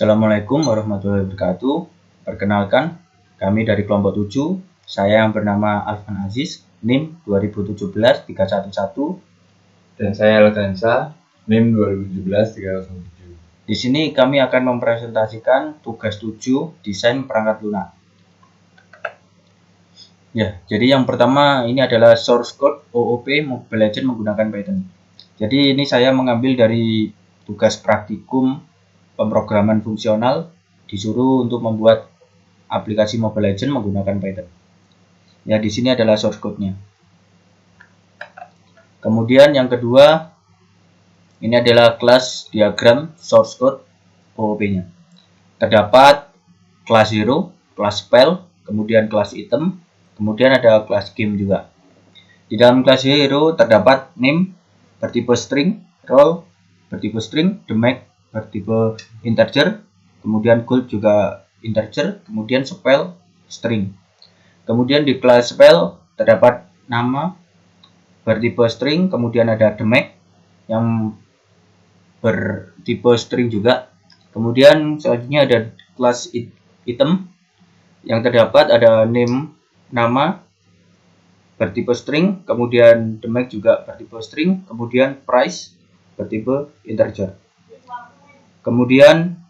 Assalamualaikum warahmatullahi wabarakatuh. Perkenalkan, kami dari kelompok 7. Saya yang bernama Alvan Aziz, NIM 2017-311. Dan saya Alkansa, NIM 2017-307. Di sini kami akan mempresentasikan tugas 7, desain perangkat lunak. Ya, jadi yang pertama ini adalah source code OOP Mobile Legends menggunakan Python. Jadi ini saya mengambil dari tugas praktikum pemrograman fungsional, disuruh untuk membuat aplikasi Mobile Legends menggunakan Python. Ya, di sini adalah source code-nya. Kemudian yang kedua, ini adalah kelas diagram source code OOP-nya. Terdapat kelas hero, kelas spell, kemudian kelas item, kemudian ada kelas game juga. Di dalam kelas hero terdapat name bertipe string, role bertipe string, damage bertipe integer, kemudian gold juga integer, kemudian spell string. Kemudian di kelas spell terdapat nama bertipe string, kemudian ada damage yang bertipe string juga. Kemudian selanjutnya ada kelas item yang terdapat ada name nama bertipe string, kemudian damage juga bertipe string, kemudian price bertipe integer. Kemudian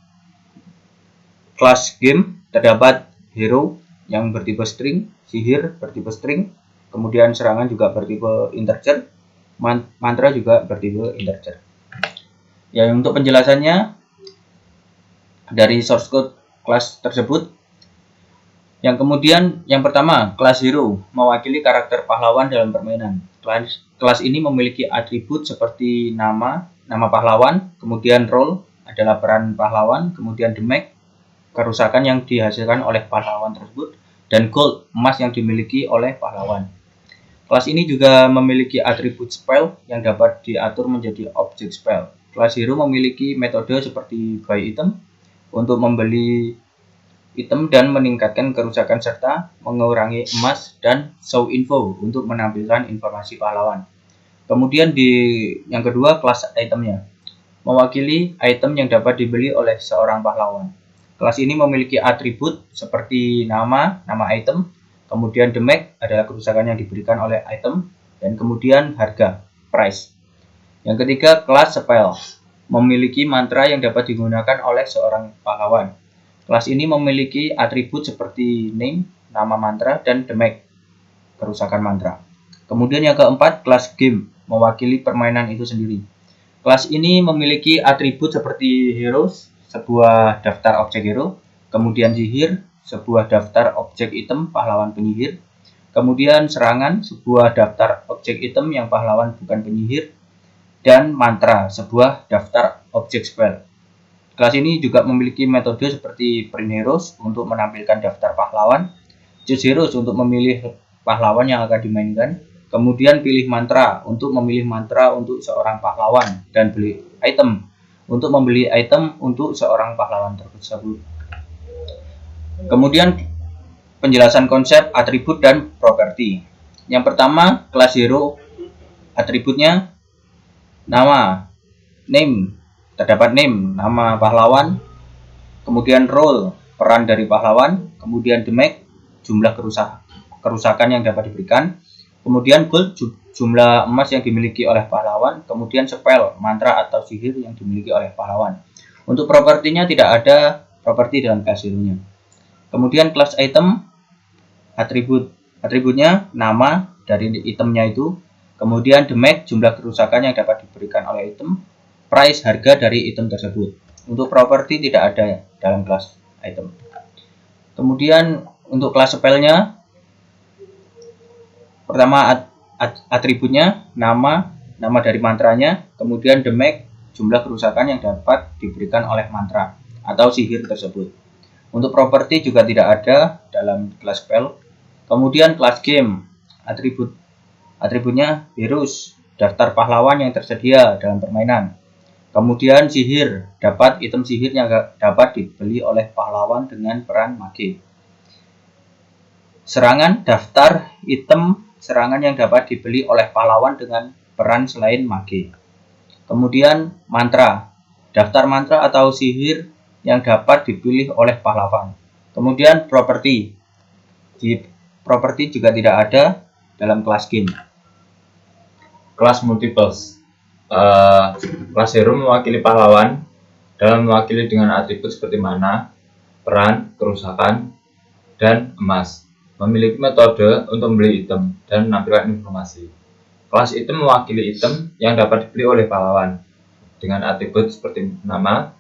kelas game terdapat hero yang bertipe string, sihir bertipe string, kemudian serangan juga bertipe integer, mantra juga bertipe integer. Ya, untuk penjelasannya dari source code kelas tersebut. Yang kemudian, yang pertama, kelas hero mewakili karakter pahlawan dalam permainan. Kelas ini memiliki atribut seperti nama pahlawan, kemudian role adalah peran pahlawan, kemudian damage, kerusakan yang dihasilkan oleh pahlawan tersebut, dan gold, emas yang dimiliki oleh pahlawan. Kelas ini juga memiliki atribut spell yang dapat diatur menjadi objek spell. Kelas hero memiliki metode seperti buy item untuk membeli item dan meningkatkan kerusakan serta mengurangi emas, dan show info untuk menampilkan informasi pahlawan. Kemudian yang kedua, kelas itemnya mewakili item yang dapat dibeli oleh seorang pahlawan. Kelas ini memiliki atribut seperti nama item, kemudian damage adalah kerusakan yang diberikan oleh item, dan kemudian harga price. Yang ketiga, kelas spell memiliki mantra yang dapat digunakan oleh seorang pahlawan. Kelas ini memiliki atribut seperti name, nama mantra, dan damage, kerusakan mantra. Kemudian yang keempat, kelas game mewakili permainan itu sendiri. Kelas ini memiliki atribut seperti heroes, sebuah daftar objek hero, kemudian sihir, sebuah daftar objek item pahlawan penyihir, kemudian serangan, sebuah daftar objek item yang pahlawan bukan penyihir, dan mantra, sebuah daftar objek spell. Kelas ini juga memiliki metode seperti print heroes untuk menampilkan daftar pahlawan, choose heroes untuk memilih pahlawan yang akan dimainkan, kemudian pilih mantra untuk memilih mantra untuk seorang pahlawan, dan beli item untuk membeli item untuk seorang pahlawan tersebut. Kemudian penjelasan konsep, atribut, dan properti. Yang pertama, kelas hero atributnya nama, name, terdapat name, nama pahlawan, kemudian role, peran dari pahlawan, kemudian damage, jumlah kerusakan yang dapat diberikan, kemudian gold, jumlah emas yang dimiliki oleh pahlawan, kemudian spell, mantra atau sihir yang dimiliki oleh pahlawan. Untuk propertinya tidak ada properti dalam kelas hero-nya. Kemudian kelas item, atributnya nama dari itemnya itu, kemudian damage, jumlah kerusakan yang dapat diberikan oleh item, price, harga dari item tersebut. Untuk properti tidak ada dalam kelas item. Kemudian untuk kelas spellnya, pertama atributnya nama dari mantranya, kemudian damage, jumlah kerusakan yang dapat diberikan oleh mantra atau sihir tersebut. Untuk properti juga tidak ada dalam kelas spell. Kemudian kelas game, atributnya heroes, daftar pahlawan yang tersedia dalam permainan. Kemudian sihir, dapat item sihir yang dapat dibeli oleh pahlawan dengan peran mage. Serangan, daftar item serangan yang dapat dibeli oleh pahlawan dengan peran selain mage. Kemudian mantra, daftar mantra atau sihir yang dapat dipilih oleh pahlawan. Kemudian properti. Di properti juga tidak ada dalam kelas game. Kelas multiples. Kelas hero mewakili pahlawan dalam mewakili dengan atribut seperti mana, peran, kerusakan, dan emas. Memiliki metode untuk membeli item dan menampilkan informasi. Kelas item mewakili item yang dapat dibeli oleh pahlawan dengan atribut seperti nama,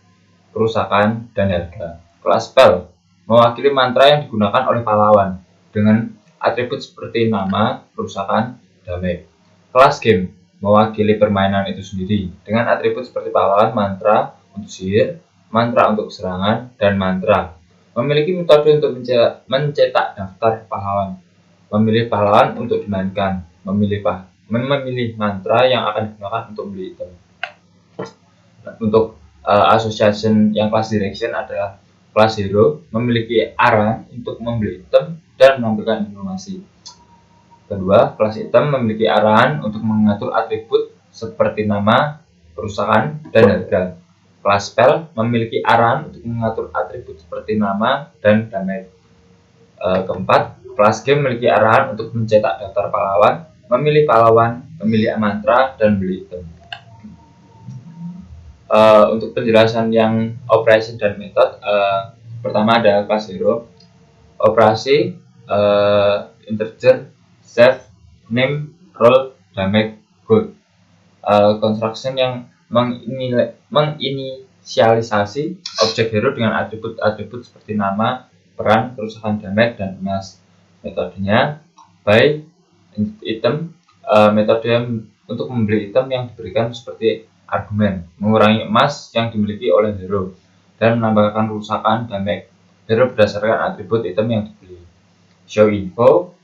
kerusakan, dan harga. Kelas spell mewakili mantra yang digunakan oleh pahlawan dengan atribut seperti nama, kerusakan, damage. Kelas game mewakili permainan itu sendiri dengan atribut seperti pahlawan, mantra untuk sihir, mantra untuk serangan, dan mantra. Memiliki metode untuk mencetak daftar pahlawan, memilih pahlawan untuk dimainkan, memilih mantra yang akan digunakan untuk beli item. Untuk association yang kelas direction adalah kelas hero memiliki arah untuk membeli item dan menampilkan informasi. Kedua, kelas item memiliki arahan untuk mengatur atribut seperti nama, kerusakan, dan harga. Kelas spell memiliki arahan untuk mengatur atribut seperti nama dan damage. Keempat, kelas game memiliki arahan untuk mencetak daftar pahlawan, memilih pahlawan, memilih mantra, dan beli item. Untuk penjelasan yang operation dan method, pertama ada kelas hero, operasi, integer, save, name, role, damage, gold. Construction yang menginisialisasi objek hero dengan atribut-atribut seperti nama, peran, kerusakan, damage, dan emas. Metodenya buy item, metode untuk membeli item yang diberikan seperti argumen, mengurangi emas yang dimiliki oleh hero, dan menambahkan kerusakan, damage hero berdasarkan atribut item yang dibeli. Show info,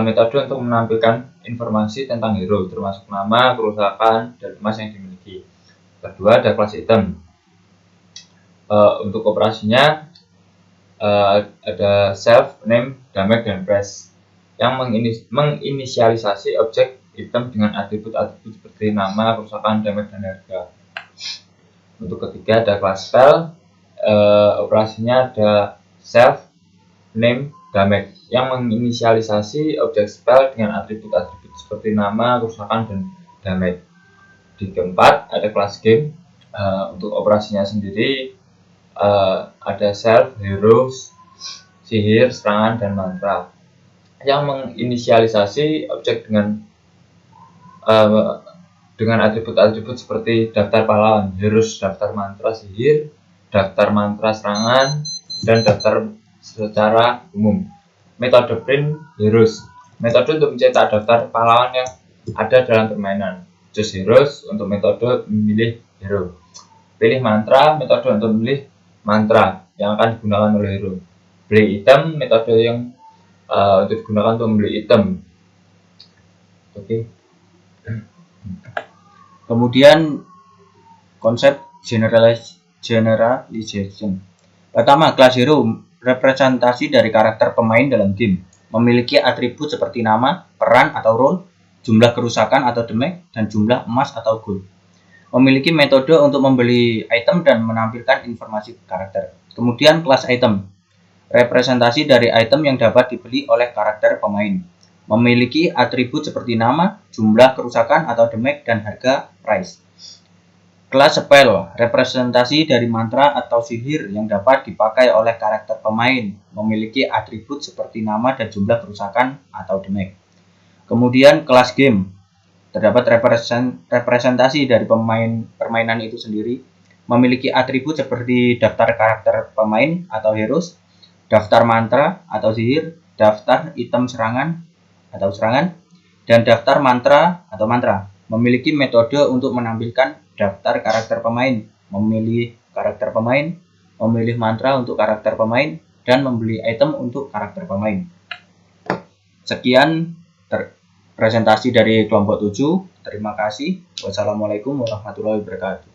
metode untuk menampilkan informasi tentang hero termasuk nama, kerusakan, dan emas yang dimiliki. Kedua ada kelas item. Untuk operasinya ada self, name, damage, dan price yang menginisialisasi objek item dengan atribut-atribut seperti nama, kerusakan, damage, dan harga. Untuk ketiga ada kelas spell. Operasinya ada self, name, damage yang menginisialisasi objek spell dengan atribut-atribut seperti nama, kerusakan, dan damage. Di keempat ada kelas game. Untuk operasinya sendiri ada self, heroes, sihir, serangan, dan mantra yang menginisialisasi objek dengan atribut-atribut seperti daftar pahlawan, heroes, daftar mantra sihir, daftar mantra serangan, dan daftar secara umum. Metode print heroes, metode untuk mencetak daftar pahlawan yang ada dalam permainan. Choose heroes untuk metode memilih hero. Pilih mantra, metode untuk memilih mantra yang akan digunakan oleh hero. Beli item, metode yang untuk digunakan untuk membeli item. Oke. Kemudian konsep generalization. Pertama, kelas hero representasi dari karakter pemain dalam game, memiliki atribut seperti nama, peran atau role, jumlah kerusakan atau damage, dan jumlah emas atau gold. Memiliki metode untuk membeli item dan menampilkan informasi karakter. Kemudian kelas item, representasi dari item yang dapat dibeli oleh karakter pemain, memiliki atribut seperti nama, jumlah kerusakan atau damage, dan harga price. Kelas spell, representasi dari mantra atau sihir yang dapat dipakai oleh karakter pemain, memiliki atribut seperti nama dan jumlah kerusakan atau damage. Kemudian kelas game, terdapat representasi dari permainan itu sendiri, memiliki atribut seperti daftar karakter pemain atau heroes, daftar mantra atau sihir, daftar item serangan, dan daftar mantra atau mantra. Memiliki metode untuk menampilkan daftar karakter pemain, memilih karakter pemain, memilih mantra untuk karakter pemain, dan membeli item untuk karakter pemain. Sekian presentasi dari kelompok 7. Terima kasih. Wassalamualaikum warahmatullahi wabarakatuh.